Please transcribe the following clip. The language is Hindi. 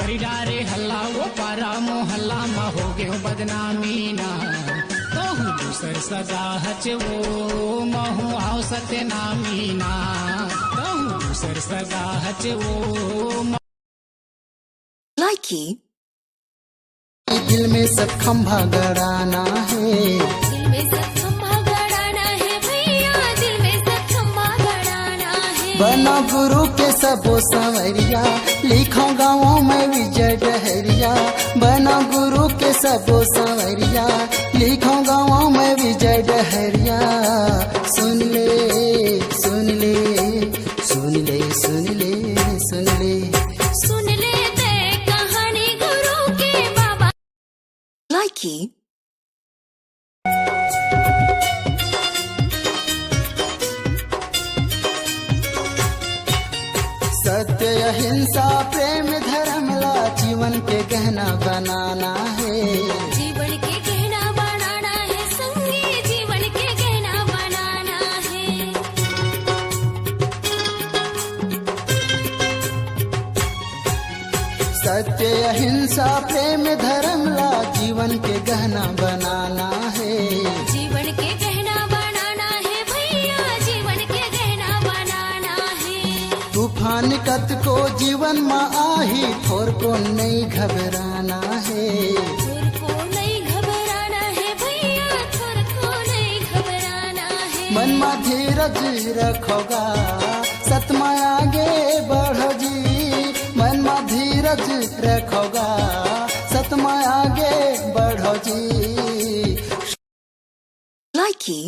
करी डारे हल्ला वो पारा मोहल्ला में हो गयो बदनामी ना कहूँ दूसर सगा हच वो महू आओ सत्यनामी ना कहूँ दूसर सगा हच वो लाइकी दिल में सब खंभा गड़ाना है, दिल में सब खंभा गड़ाना है भैया, दिल में सब खंभा गड़ाना है। बना गुरु के सबो संवरिया, लिखो गाँवों में विजय डहरिया। बना गुरु के सबो संवरिया, लिखो गाँवों में विजय डहरिया। सुन ले सुन ले सुन ले सुन ले सुन ले सुन ले ते कहानी गुरु के बाबा। लाइकी सत्य अहिंसा प्रेम धर्म ला जीवन के गहना बनाना है, जीवन के गहना बनाना है संगी, जीवन के गहना बनाना है। सत्य अहिंसा प्रेम धर्म ला जीवन के गहना बनाना है, जीवन के गहना बनाना है भैया, जीवन के गहना बनाना है। तूफान कत को जीवन में आही, थोर को नहीं घबराना है, थोर को नहीं घबराना है भैया, थोर को नहीं घबराना है। मन में धीरज रखोगा सतमा आगे बढ़ो जी, मन में धीरज रखोगा सतमा आगे बढ़ो जी। लाइकी